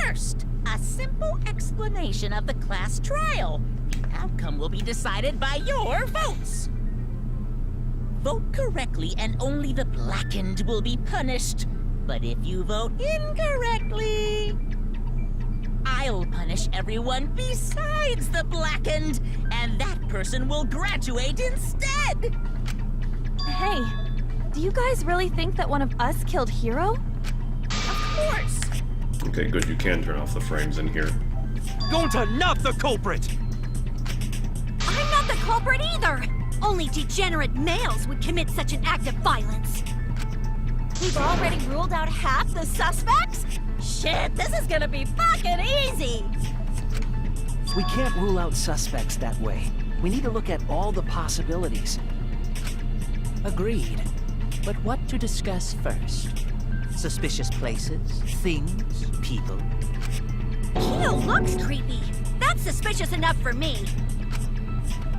First, a simple explanation of the class trial. The outcome will be decided by your votes. Vote correctly and only the blackened will be punished. But if you vote incorrectly, I'll punish everyone besides the blackened, and that person will graduate instead. Hey, do you guys really think that one of us killed Hero? Of course. Okay, good. You can turn off the frames in here. Going to not the culprit! I'm not the culprit either! Only degenerate males would commit such an act of violence. We've already ruled out half the suspects? Shit, this is gonna be fucking easy! We can't rule out suspects that way. We need to look at all the possibilities. Agreed. But what to discuss first? Suspicious places, things, people? Keo looks creepy. That's suspicious enough for me.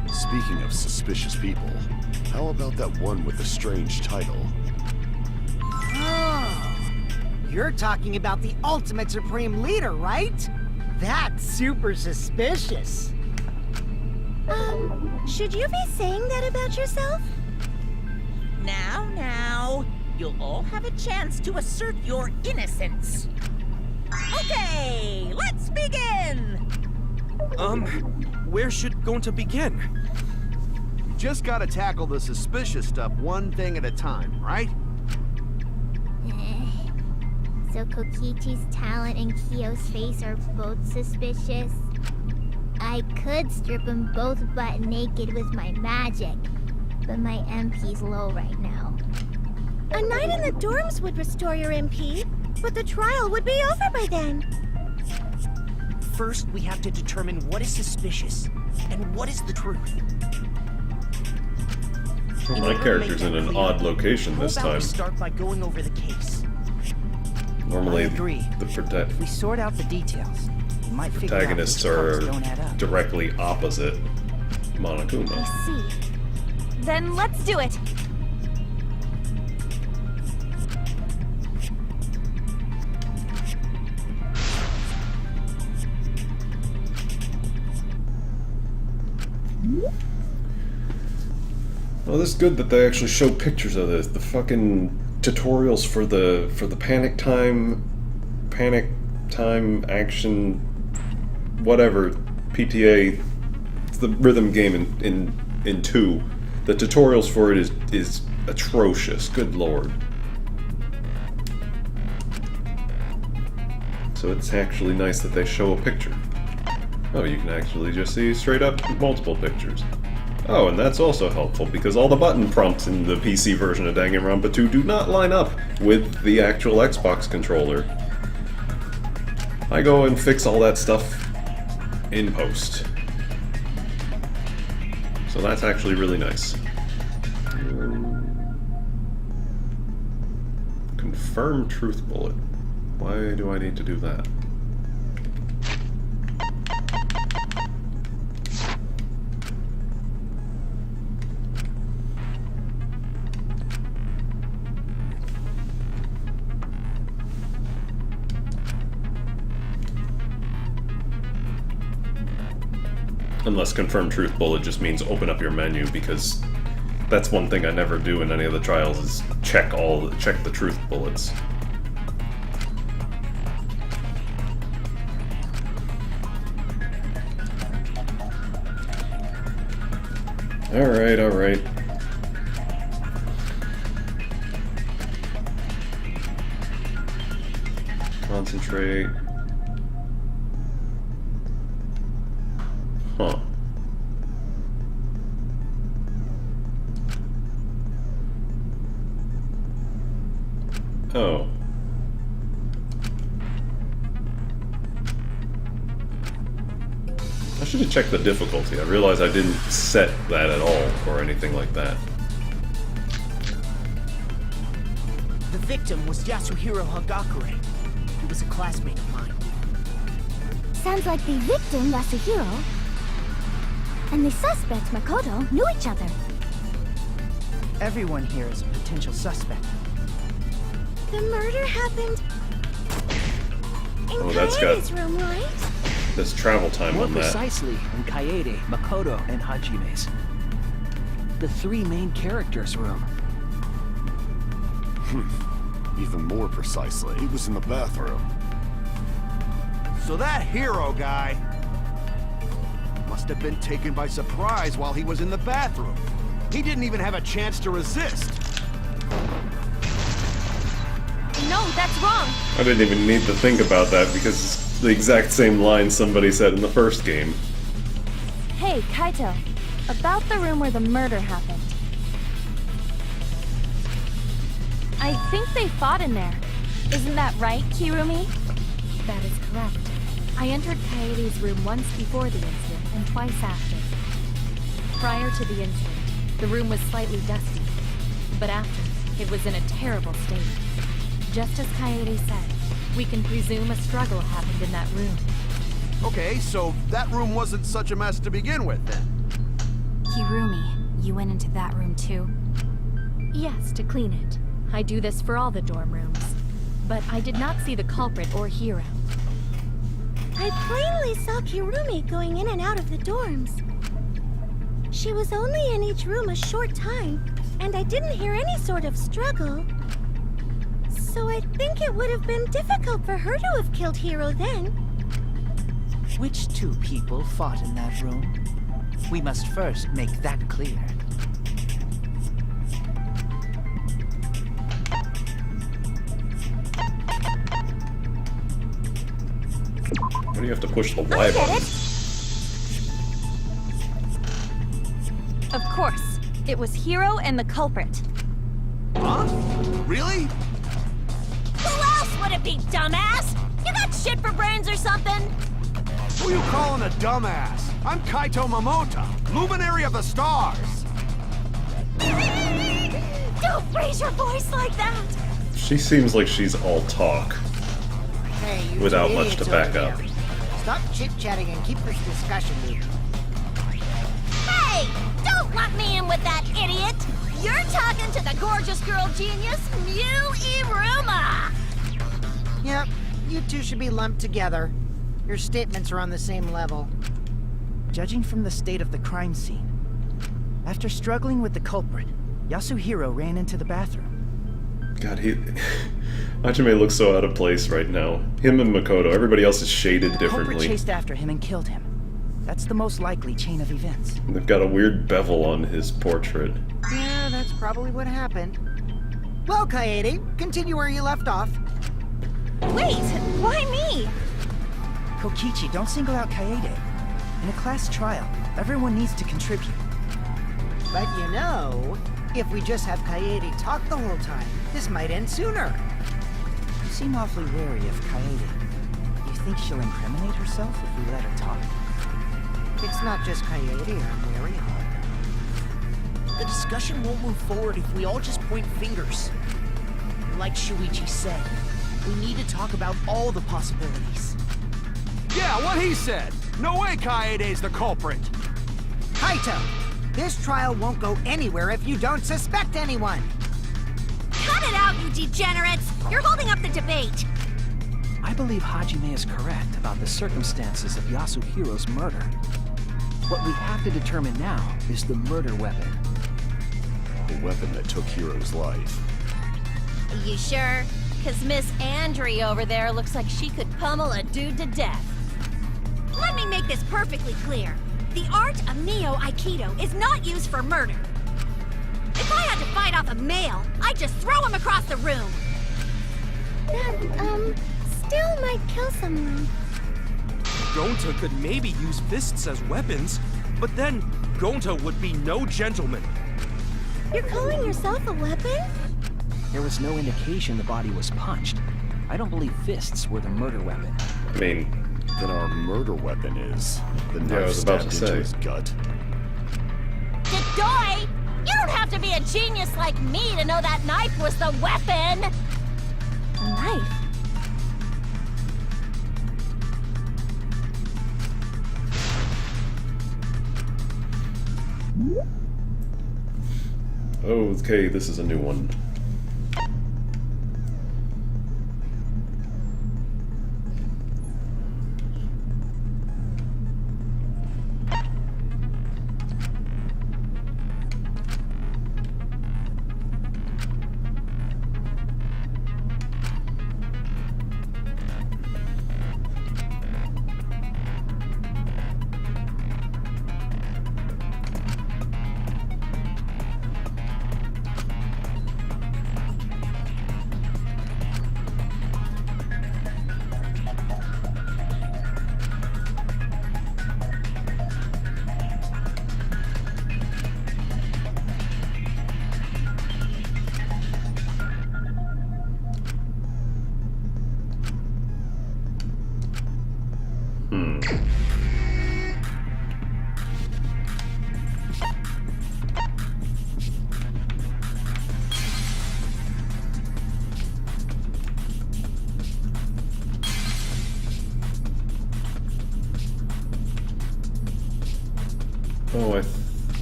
Speaking of suspicious people, how about that one with the strange title? Oh, you're talking about the ultimate supreme leader, right? That's super suspicious. Should you be saying that about yourself? Now, you'll all have a chance to assert your innocence. Okay, let's begin! Where should going to begin? Just gotta tackle the suspicious stuff one thing at a time, right? So Kokichi's talent and Kyo's face are both suspicious. I could strip them both butt naked with my magic, but my MP's low right now. A night in the dorms would restore your MP, but the trial would be over by then. First, we have to determine what is suspicious and what is the truth. Well, my character's in an odd location this How about we time. start by going over the case? Normally, I agree. the If we sort out the details, we might figure out protagonists which are parts don't add up. directly opposite I Monokuma. see. Then let's do it! Well, this is good that they actually show pictures of this. The fucking tutorials for the panic time action, whatever PTA. It's the rhythm game in 2. The tutorials for it is atrocious. Good lord. So it's actually nice that they show a picture. Oh, you can actually just see straight up multiple pictures. Oh, and that's also helpful, because all the button prompts in the PC version of Danganronpa 2 do not line up with the actual Xbox controller. I go and fix all that stuff in post. So that's actually really nice. Confirm truth bullet. Why do I need to do that? Unless confirm truth bullet just means open up your menu, because that's one thing I never do in any of the trials is check the truth bullets. Alright. Concentrate. Huh. Oh. I should have checked the difficulty. I realized I didn't set that at all, or anything like that. The victim was Yasuhiro Hagakure. He was a classmate of mine. Sounds like the victim, Yasuhiro, and the suspect, Makoto, knew each other. Everyone here is a potential suspect. The murder happened In Oh, that's got Kaede's room, right? this travel time More on that. precisely, in Kaede, Makoto, and Hajime's. The three main characters' room. Even more precisely, he was in the bathroom. So that hero guy must have been taken by surprise while he was in the bathroom. He didn't even have a chance to resist. No, that's wrong. I didn't even need to think about that because it's the exact same line somebody said in the first game. Hey, Kaito. About the room where the murder happened. I think they fought in there. Isn't that right, Kirumi? That is correct. I entered Kaede's room once before the incident and twice after. Prior to the incident, the room was slightly dusty. But after, it was in a terrible state. Just as Kaede said, we can presume a struggle happened in that room. Okay, so that room wasn't such a mess to begin with, then. Kirumi, you went into that room too? Yes, to clean it. I do this for all the dorm rooms. But I did not see the culprit or hero. I plainly saw Kirumi going in and out of the dorms. She was only in each room a short time, and I didn't hear any sort of struggle. So I think it would have been difficult for her to have killed Hiro then. Which two people fought in that room? We must first make that clear. Why do you have to push the I Y get button? it. Of course, it was Hiro and the culprit. Huh? Really? Who else would it be, dumbass? You got shit for brains or something? Who you calling a dumbass? I'm Kaito Momota, luminary of the stars. Don't raise your voice like that. She seems like she's all talk. Hey, you Without two much to idiots back over up. there. Stop chit-chatting and keep this discussion moving. Hey, don't lump me in with that idiot. You're talking to the gorgeous girl genius, Mew Iruma. Yep, you two should be lumped together. Your statements are on the same level. Judging from the state of the crime scene, after struggling with the culprit, Yasuhiro ran into the bathroom. God, Hajime looks so out of place right now. Him and Makoto, everybody else is shaded The culprit differently. chased after him and killed him. That's the most likely chain of events. They've got a weird bevel on his portrait. Yeah, that's probably what happened. Well, Kaede, continue where you left off. Wait, why me? Kokichi, don't single out Kaede. In a class trial, everyone needs to contribute. But you know, if we just have Kaede talk the whole time, this might end sooner. You seem awfully wary of Kaede. You think she'll incriminate herself if we let her talk? It's not just Kaede I'm wary of. The discussion won't move forward if we all just point fingers. Like Shuichi said, we need to talk about all the possibilities. Yeah, what he said. No way Kaede's the culprit. Kaito, this trial won't go anywhere if you don't suspect anyone. Cut it out, you degenerates. You're holding up the debate. I believe Hajime is correct about the circumstances of Yasuhiro's murder. What we have to determine now is the murder weapon. The weapon that took Hiro's life. You sure? Cause Miss Andry over there looks like she could pummel a dude to death. Let me make this perfectly clear. The art of Neo Aikido is not used for murder. If I had to fight off a male, I'd just throw him across the room. That, still might kill someone. Gonta could maybe use fists as weapons, but then Gonta would be no gentleman. You're calling yourself a weapon? There was no indication the body was punched. I don't believe fists were the murder weapon. I mean, Then our murder weapon is the Yeah, I knife was about stabbed to into say. his gut. Dedoy! You don't have to be a genius like me to know that knife was the weapon! A knife? okay, this is a new one.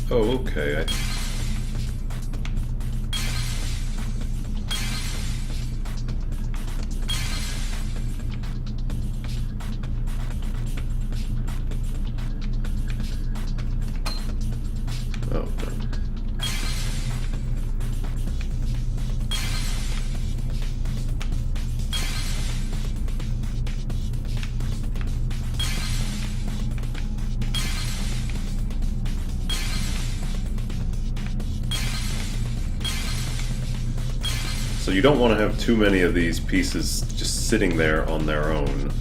Oh, okay. Oh, no. So you don't want to have too many of these pieces just sitting there on their own.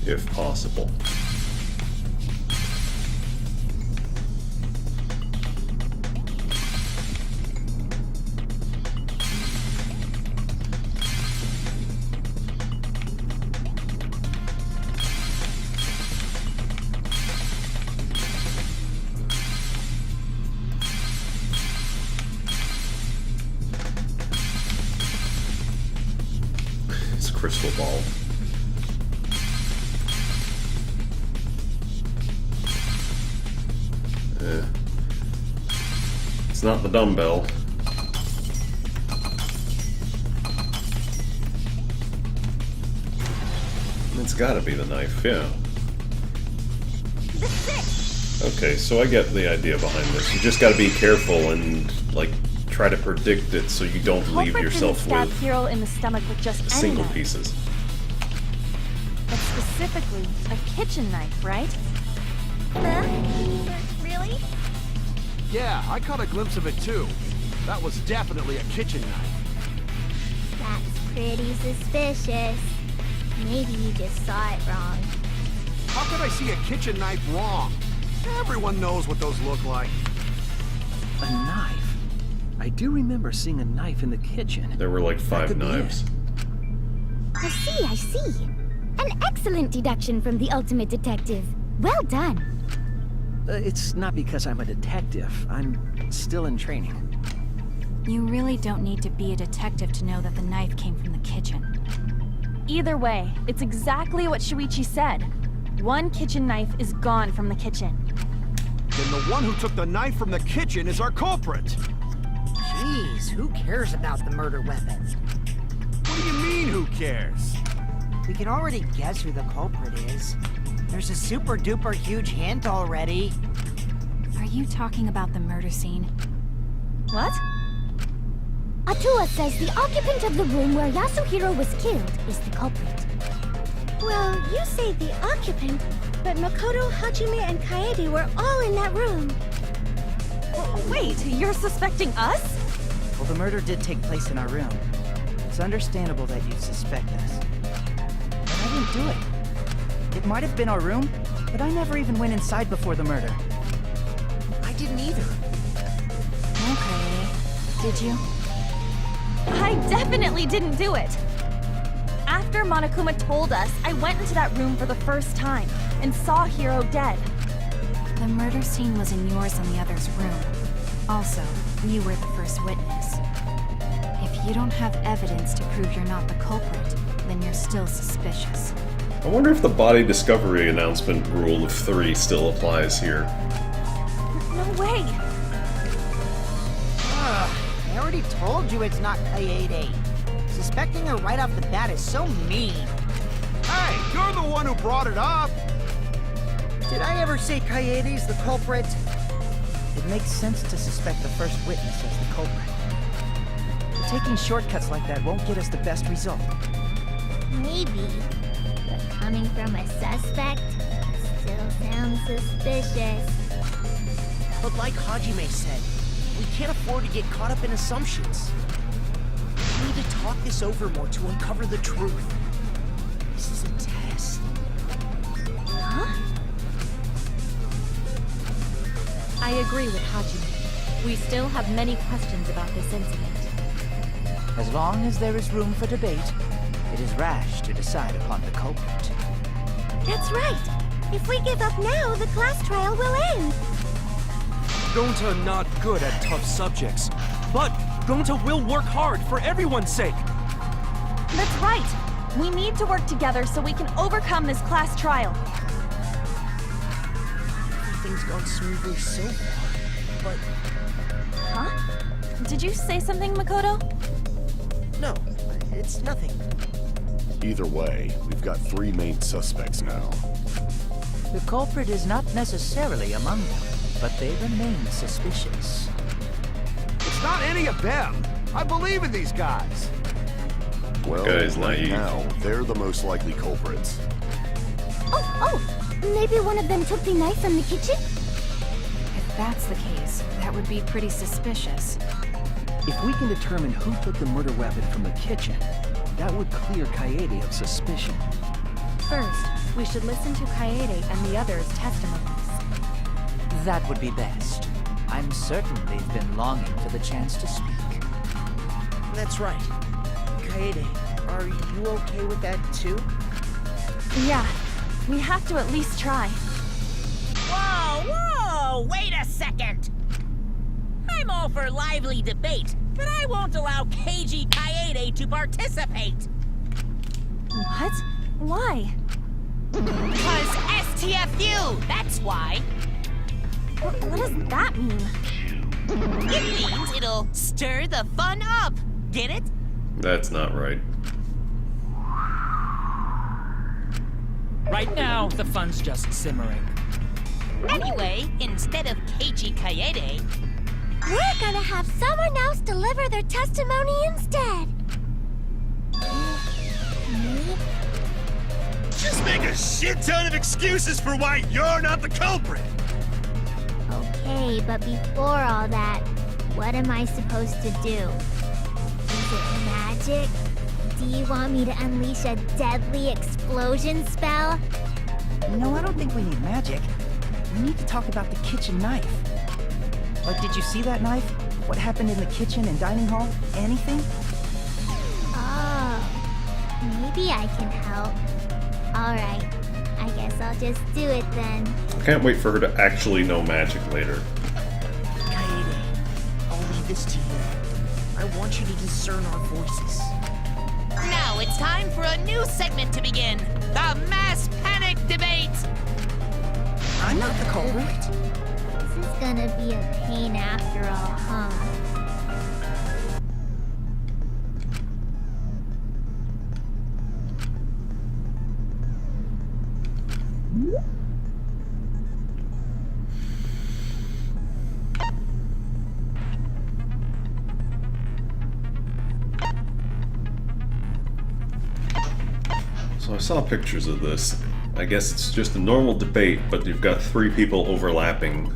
If possible. It's a crystal ball. It's not the dumbbell. It's gotta be the knife, yeah. Okay, so I get the idea behind this. You just gotta be careful and, like, try to predict it so you don't leave yourself Stab with Hero in the stomach with just any single knife, pieces. but specifically a kitchen knife, right? Really? Yeah, I caught a glimpse of it too. That was definitely a kitchen knife. That's pretty suspicious. Maybe you just saw it wrong. How could I see a kitchen knife wrong? Everyone knows what those look like. A knife? I do remember seeing a knife in the kitchen. There were like That 5 could be knives. I see. An excellent deduction from the ultimate detective. Well done. It's not because I'm a detective. I'm still in training. You really don't need to be a detective to know that the knife came from the kitchen. Either way, it's exactly what Shuichi said. One kitchen knife is gone from the kitchen. Then the one who took the knife from the kitchen is our culprit. Jeez, who cares about the murder weapon? What do you mean, who cares? We can already guess who the culprit is. There's a super duper huge hint already. Are you talking about the murder scene? What? Atua says the occupant of the room where Yasuhiro was killed is the culprit. Well, you say the occupant, but Makoto, Hajime, and Kaede were all in that room. Wait, you're suspecting us? Well, the murder did take place in our room. It's understandable that you'd suspect us. But I didn't do it. It might have been our room, but I never even went inside before the murder. I didn't either. Okay. Did you? I definitely didn't do it! After Monokuma told us, I went into that room for the first time and saw Hiro dead. The murder scene was in yours and the other's room. Also, you were the first witness. If you don't have evidence to prove you're not the culprit, then you're still suspicious. I wonder if the body discovery announcement rule of 3 still applies here. No way! I already told you it's not Kaede. Suspecting her right off the bat is so mean. Hey, you're the one who brought it up. Did I ever say Kaede's the culprit? It makes sense to suspect the first witness as the culprit. But taking shortcuts like that won't get us the best result. Maybe. But coming from a suspect still sounds suspicious. But like Hajime said, we can't afford to get caught up in assumptions. We need to talk this over more to uncover the truth. This is a test. Huh? I agree with Hajime. We still have many questions about this incident. As long as there is room for debate, it is rash to decide upon the culprit. That's right. If we give up now, the class trial will end. Gonta not good at tough subjects, but Gonta will work hard for everyone's sake. That's right. We need to work together so we can overcome this class trial. Everything's gone smoothly so far, but Huh? Did you say something, Makoto? no, it's nothing. Either way, we've got 3 main suspects now. The culprit is not necessarily among them, but they remain suspicious. It's not any of them. I believe in these guys. Well, guy's right naive. now, they're the most likely culprits. Oh, maybe one of them took the knife from the kitchen? If that's the case, that would be pretty suspicious. If we can determine who took the murder weapon from the kitchen, that would clear Kaede of suspicion. First, we should listen to Kaede and the others' testimonies. That would be best. I'm certain they've been longing for the chance to speak. That's right. Kaede, are you okay with that too? Yeah, we have to at least try. Whoa! Wait a second! I'm all for lively debate, but I won't allow Keiji Kaede to participate! What? Why? Because STFU! That's why! What does that mean? It means it'll stir the fun up! Get it? That's not right. Right now, the fun's just simmering. Anyway, instead of Keiji Kaede, We're gonna have someone else deliver their testimony instead. Me? Just make a shit ton of excuses for why you're not the culprit. Okay, but before all that, what am I supposed to do? Is it magic? Do you want me to unleash a deadly explosion spell? No, I don't think we need magic. We need to talk about the kitchen knife. Like, did you see that knife? What happened in the kitchen and dining hall? Anything? Oh, maybe I can help. Alright, I guess I'll just do it then. I can't wait for her to actually know magic later. Kaede, I'll leave this to you. I want you to discern our voices. now it's time for a new segment to begin. The Mass Panic Debate! I'm not the culprit. This is gonna be a pain after all, huh? So I saw pictures of this. I guess it's just a normal debate, but you've got 3 people overlapping.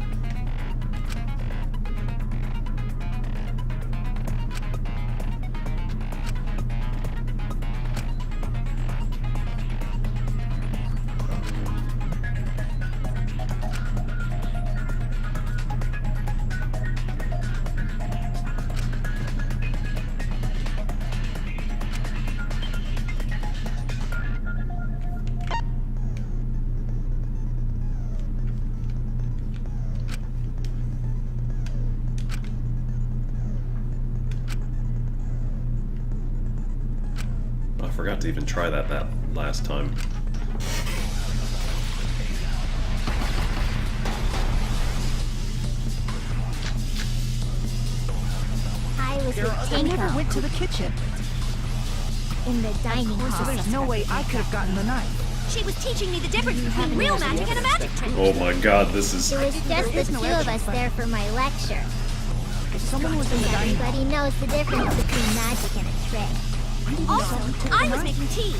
I forgot to even try that last time. I was with I never Tinko went to the kitchen. in the dining So hall. there's no way I could have gotten the knife. She was teaching me the difference between real magic and a magic trick. Oh my god, this is... It was just the two of us there for my lecture. If someone was in the dining hall, Everybody knows the difference between magic and a trick. Also, I was making tea.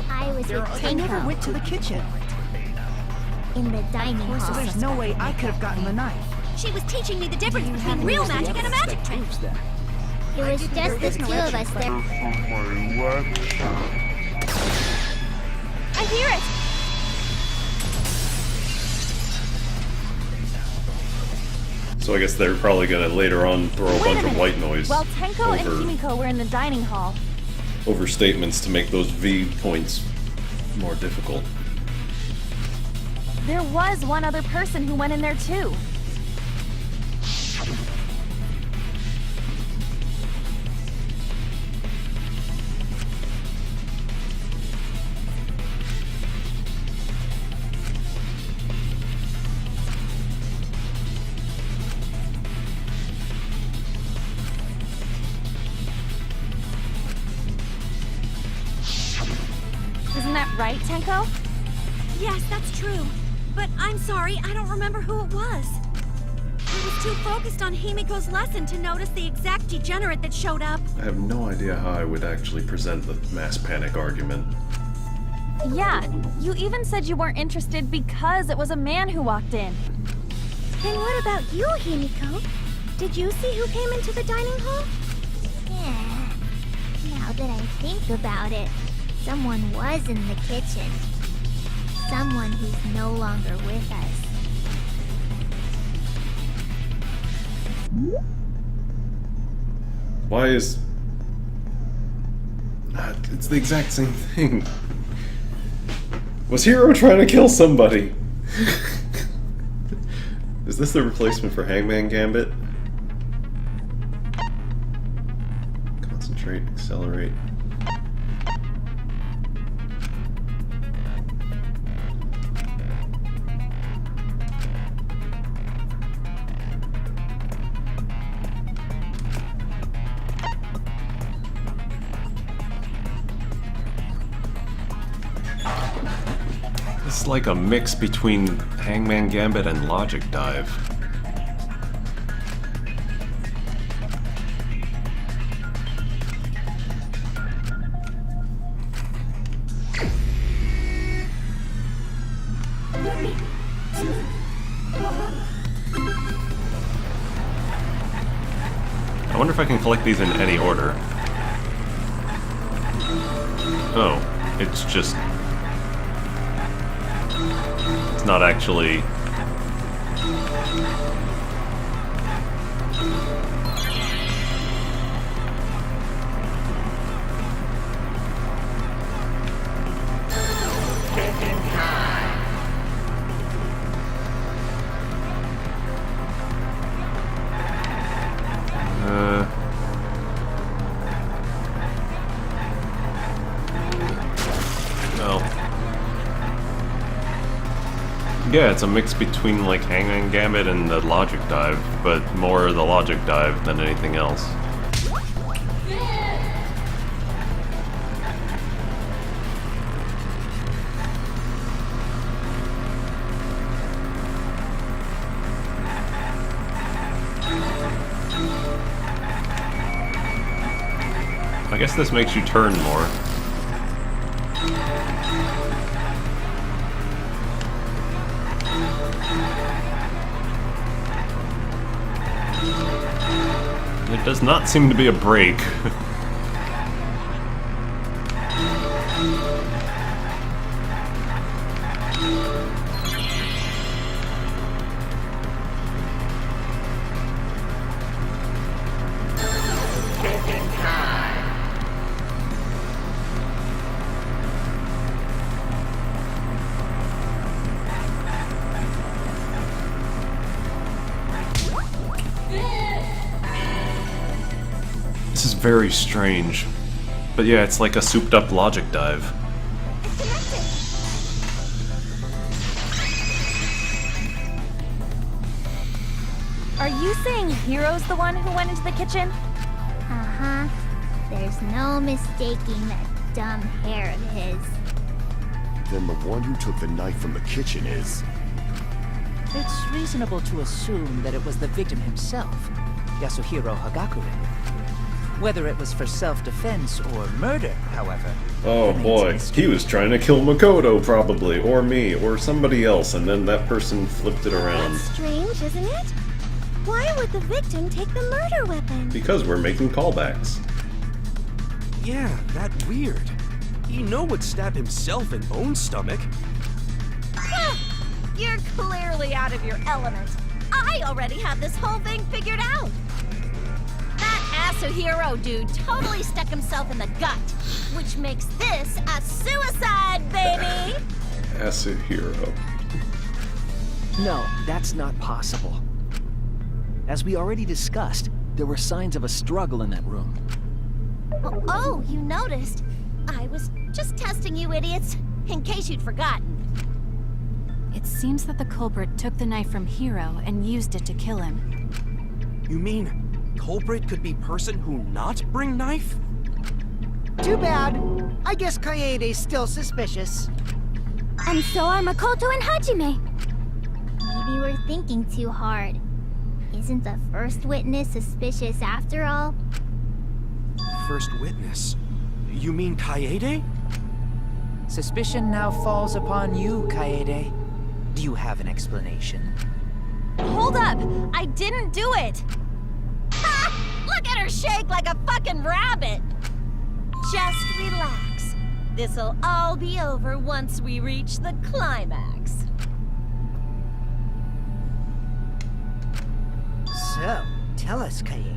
I was with I never Tinko went to the kitchen. in the dining So hall. there's no way I could have gotten the knife. She was teaching me the difference between real magic and a magic trick. It was just the two of us there. I hear it! So I guess they're probably gonna later on throw a Wait a bunch of minute. white noise While Tenko and over, Kimiko were in the dining hall, over statements to make those V points more difficult. There was one other person who went in there too. Isn't that right, Tenko? Yes, that's true. But I'm sorry, I don't remember who it was. I was too focused on Himiko's lesson to notice the exact degenerate that showed up. I have no idea how I would actually present the mass panic argument. Yeah, you even said you weren't interested because it was a man who walked in. Then what about you, Himiko? Did you see who came into the dining hall? Yeah. Now that I think about it, someone was in the kitchen. Someone who's no longer with us. Why is... It's the exact same thing. Was Hiro trying to kill somebody? Is this the replacement for Hangman Gambit? Concentrate, accelerate. It's like a mix between Hangman Gambit and Logic Dive. I wonder if I can collect these in any order. Oh, it's just... It's not actually... Yeah, it's a mix between like Hangman Gambit and the Logic Dive, but more the Logic Dive than anything else. I guess this makes you turn more. It does not seem to be a break. This is very strange. But yeah, it's like a souped up Logic Dive. Are you saying Hiro's the one who went into the kitchen? Uh-huh. There's no mistaking that dumb hair of his. Then the one who took the knife from the kitchen is... It's reasonable to assume that it was the victim himself, Yasuhiro Hagakure. Whether it was for self-defense or murder, however... Oh boy, he was trying to kill Makoto, probably, or me, or somebody else, and then that person flipped it around. That's strange, isn't it? Why would the victim take the murder weapon? Because we're making callbacks. Yeah, that weird. Ino would stab himself in own stomach. You're clearly out of your element. I already have this whole thing figured out. That Yasuhiro dude totally stuck himself in the gut, which makes this a suicide, baby! Yasuhiro. No, that's not possible. As we already discussed, there were signs of a struggle in that room. Oh, you noticed? I was just testing you idiots, in case you'd forgotten. It seems that the culprit took the knife from Hero and used it to kill him. You mean culprit could be person who not bring knife? Too bad. I guess Kaede's still suspicious. And so are Makoto and Hajime. Maybe we're thinking too hard. Isn't the first witness suspicious after all? First witness? You mean Kaede? Suspicion now falls upon you, Kaede. Do you have an explanation? Hold up! I didn't do it! Ha! Look at her shake like a fucking rabbit! Just relax. This'll all be over once we reach the climax. So, tell us, Kaede.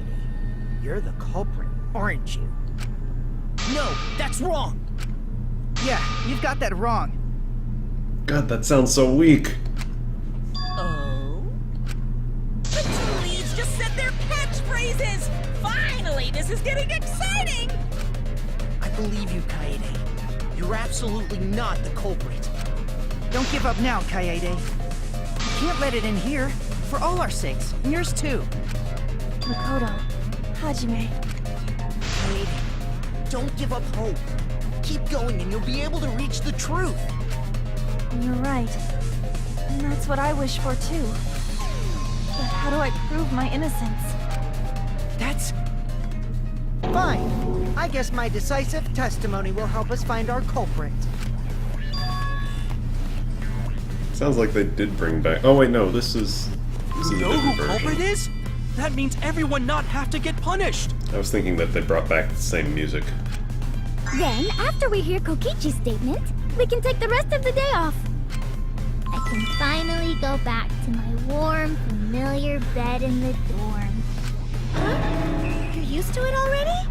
You're the culprit, aren't you? No, that's wrong! Yeah, you've got that wrong. God, that sounds so weak. Oh? The two leads just said their catchphrases! Finally, this is getting exciting! I believe you, Kaede. You're absolutely not the culprit. Don't give up now, Kaede. You can't let it in here. For all our sakes, and yours too. Makoto, Hajime. Kaede, don't give up hope. Keep going and you'll be able to reach the truth. You're right. And that's what I wish for too. But how do I prove my innocence? That's... Fine. I guess my decisive testimony will help us find our culprit. Sounds like they did bring back. Oh wait, no, this is a You know different who culprit version. is? That means everyone not have to get punished. I was thinking that they brought back the same music. Then, after we hear Kokichi's statement, we can take the rest of the day off. I can finally go back to my warm, familiar bed in the dorm. Huh? You're used to it already?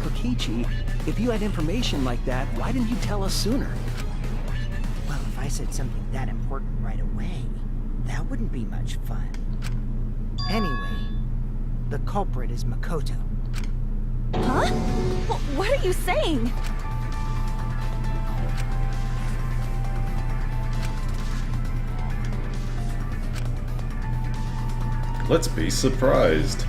Kokichi, if you had information like that, why didn't you tell us sooner? Well, if I said something that important right away, that wouldn't be much fun. Anyway, the culprit is Makoto. Huh? What are you saying? Let's be surprised.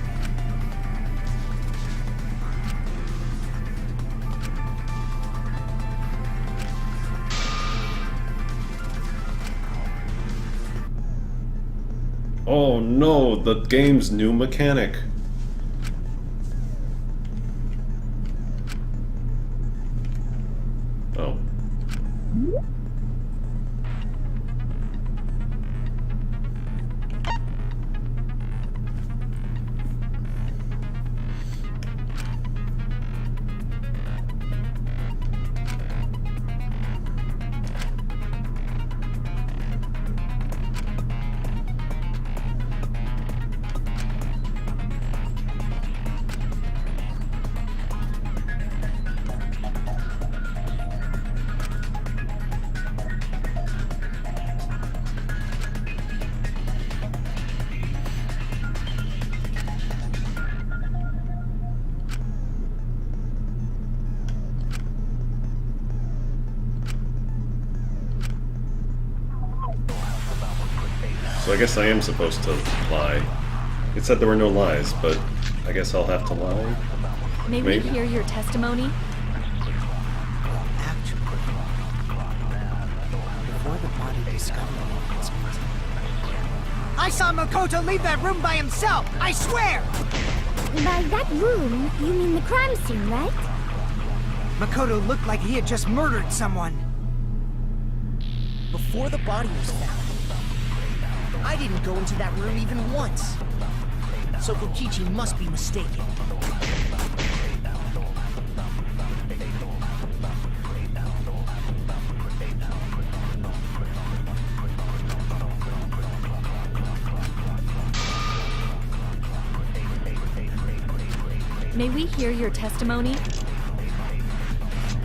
Oh no, the game's new mechanic. Oh. So I guess I am supposed to lie. It said there were no lies, but I guess I'll have to lie. May we hear your testimony? Actually, before the body discovered the incident, I saw Makoto leave that room by himself! I swear! By that room, you mean the crime scene, right? Makoto looked like he had just murdered someone. Before the body was found, I didn't go into that room even once. So Kokichi must be mistaken. May we hear your testimony?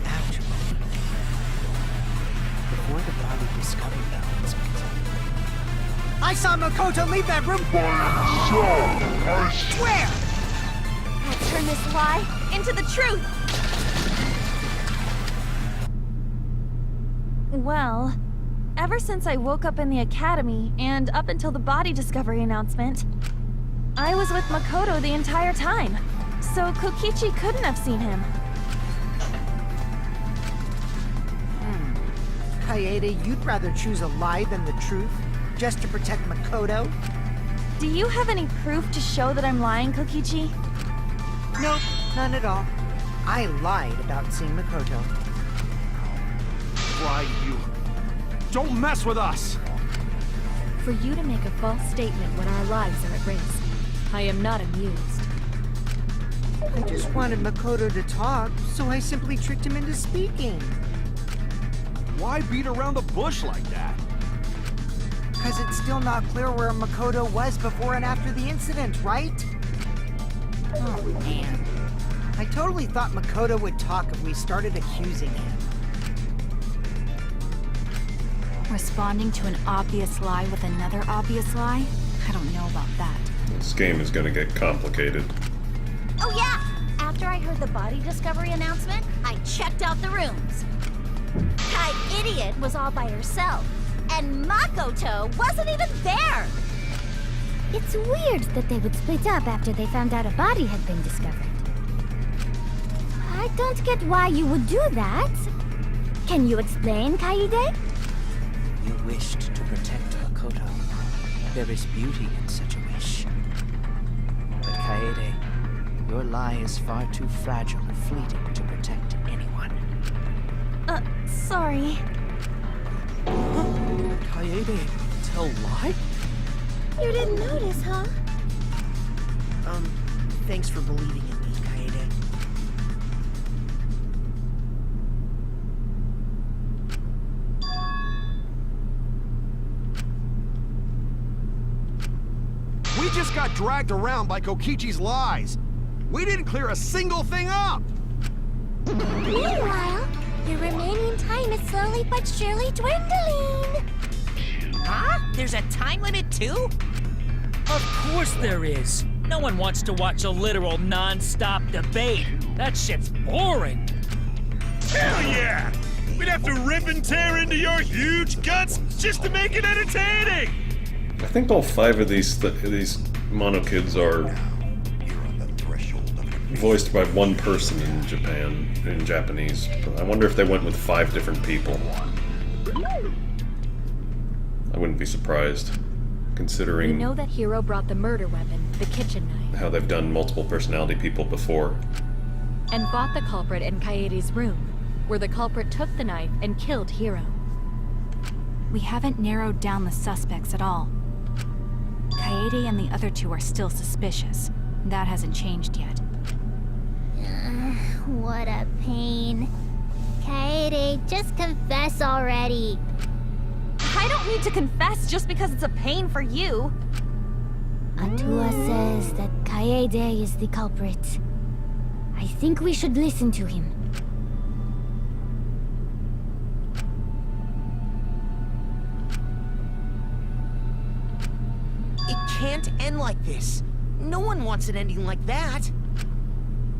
Actually, before the body discovered the incident, I saw Makoto leave that room. Where? I'll turn this lie into the truth. Well, ever since I woke up in the academy and up until the body discovery announcement, I was with Makoto the entire time. So Kokichi couldn't have seen him. Kaede, you'd rather choose a lie than the truth, just to protect Makoto? Do you have any proof to show that I'm lying, Kokichi? Nope, none at all. I lied about seeing Makoto. Why, you... Don't mess with us! For you to make a false statement when our lives are at risk, I am not amused. I just wanted Makoto to talk, so I simply tricked him into speaking. Why beat around the bush like that? Because it's still not clear where Makoto was before and after the incident, right? Oh, man. I totally thought Makoto would talk if we started accusing him. Responding to an obvious lie with another obvious lie? I don't know about that. This game is gonna get complicated. Oh yeah! After I heard the body discovery announcement, I checked out the rooms. Kai Idiot was all by herself, and Makoto wasn't even there! It's weird that they would split up after they found out a body had been discovered. I don't get why you would do that. Can you explain, Kaede? You wished to protect Makoto. There is beauty in such a wish. But Kaede, your lie is far too fragile and fleeting to protect anyone. Sorry. Kaede, tell lie? You didn't notice, huh? Thanks for believing in me, Kaede. We just got dragged around by Kokichi's lies. We didn't clear a single thing up. Meanwhile, your remaining time is slowly but surely dwindling. Huh? There's a time limit too? Of course there is. No one wants to watch a literal non-stop debate. That shit's boring. Hell yeah! We'd have to rip and tear into your huge guts just to make it entertaining! I think all 5 of these mono kids are voiced by one person in Japan, in Japanese. I wonder if they went with 5 different people. I wouldn't be surprised, considering We know that Hiro brought the murder weapon, the kitchen knife, how they've done multiple personality people before. and fought the culprit in Kaede's room, where the culprit took the knife and killed Hiro. We haven't narrowed down the suspects at all. Kaede and the other 2 are still suspicious. That hasn't changed yet. What a pain. Kaede, just confess already. I don't need to confess just because it's a pain for you. Atua says that Kaede is the culprit. I think we should listen to him. It can't end like this. No one wants it ending like that.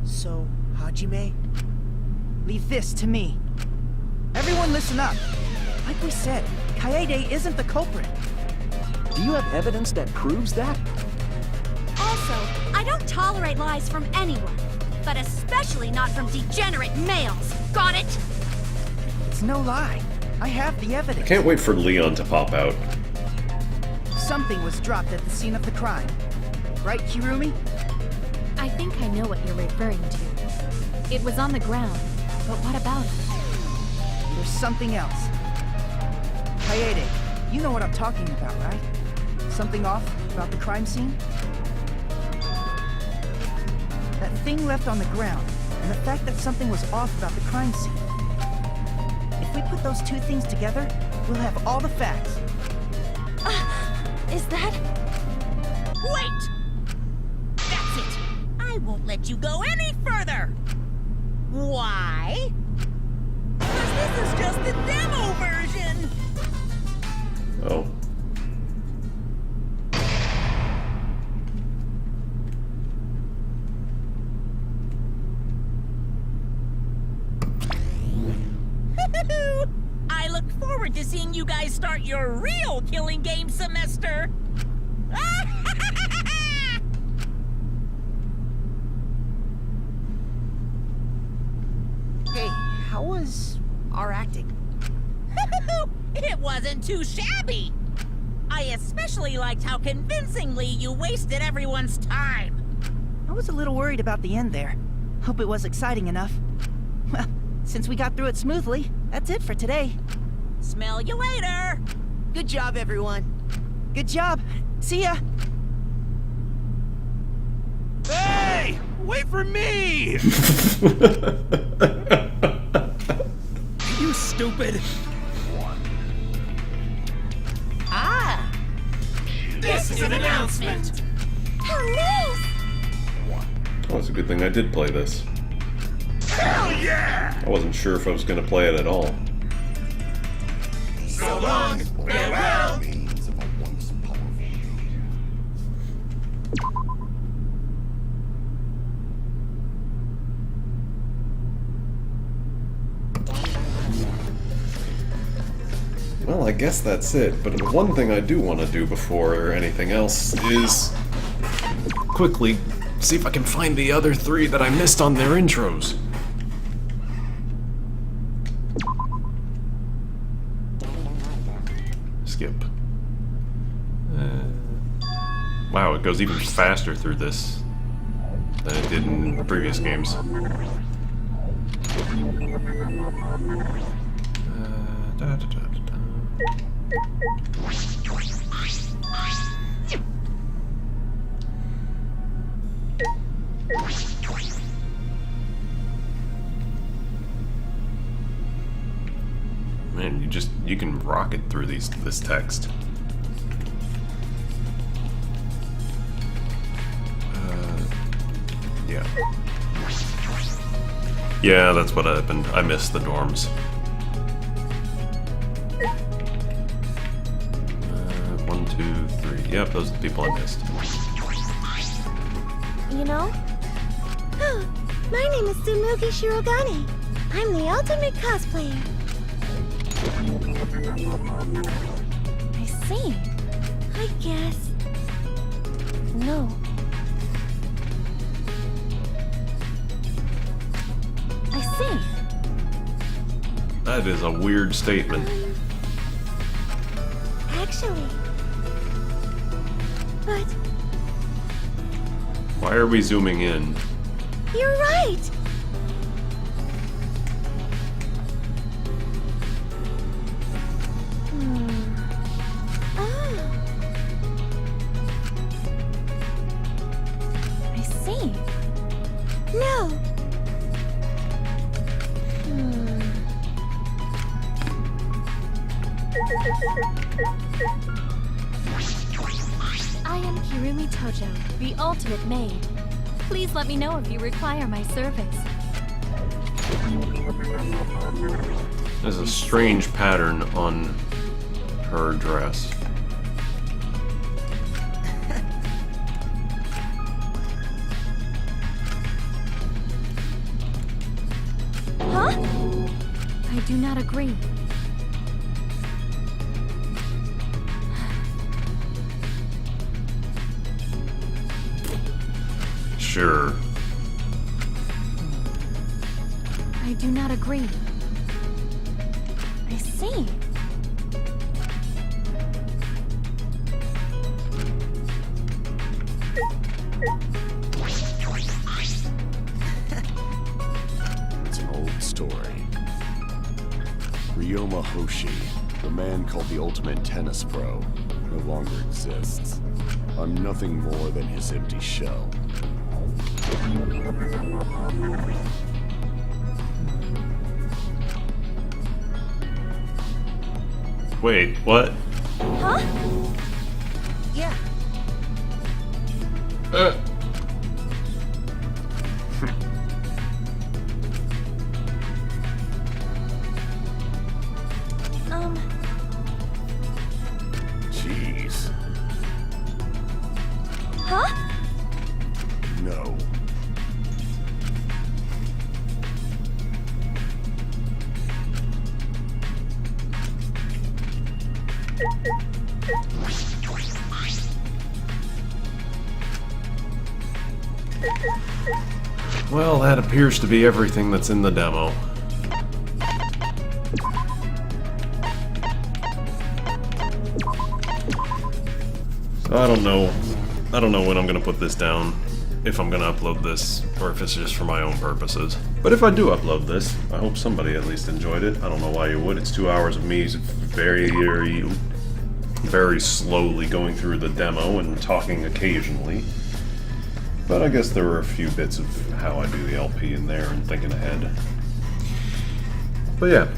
So, Hajime? Leave this to me. Everyone listen up. Like we said, Kaede isn't the culprit. Do you have evidence that proves that? Also, I don't tolerate lies from anyone, but especially not from degenerate males. Got it? It's no lie. I have the I evidence. can't wait for Leon to pop out. Something was dropped at the scene of the crime. Right, Kirumi? I think I know what you're referring to. It was on the ground, but what about it? There's something else. Kaede, you know what I'm talking about, right? Something off about the crime scene? That thing left on the ground, and the fact that something was off about the crime scene. If we put those 2 things together, we'll have all the facts. Is that... Wait! That's it! I won't let you go any further! Why? Because this is just the demo version! Oh. forward to seeing you guys start your real killing game semester. Hey, how was our acting? It wasn't too shabby. I especially liked how convincingly you wasted everyone's time. I was a little worried about the end there. Hope it was exciting enough. Well, since we got through it smoothly, that's it for today. Smell you later. Good job, everyone. Good job. See ya. Hey! Wait for me! You stupid! Ah! This is an announcement! Oh, nice! Oh, it's a good thing I did play this. Hell yeah! I wasn't sure if I was going to play it at all. So long, farewell! Well, I guess that's it, but the one thing I do want to do before anything else is quickly see if I can find the other three that I missed on their intros. Skip. Wow, it goes even faster through this than it did in the previous games. Man, you can rocket through this text. Yeah. Yeah, that's what happened. I missed the dorms. 1, 2, 3. Yep, those are the people I missed. You know? My name is Tsumugi Shirogane. I'm the ultimate cosplayer. I see. I guess. No. I see. That is a weird statement. Actually. But Why are we zooming in? you're right! I see. No. I am Kirumi Tojo, the ultimate maid. Please let me know if you require my service. There's a strange pattern on her dress. Huh? I do not agree. Sure. I do not agree. I see. It's an old story. Ryoma Hoshi, the man called the ultimate tennis pro, no longer exists. I'm nothing more than his empty shell. Wait, what? Huh? Yeah. Jeez. Huh? No. Well, that appears to be everything that's in the demo. So I don't know when I'm gonna put this down, if I'm gonna upload this, or if it's just for my own purposes. But if I do upload this, I hope somebody at least enjoyed it. I don't know why you would. It's 2 hours of me very slowly going through the demo and talking occasionally. But I guess there were a few bits of how I do the LP in there and thinking ahead. But yeah,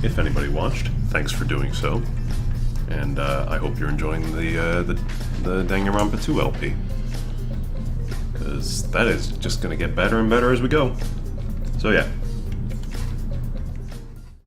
if anybody watched, thanks for doing so. And I hope you're enjoying the Danganronpa 2 LP. Because that is just going to get better and better as we go. So yeah,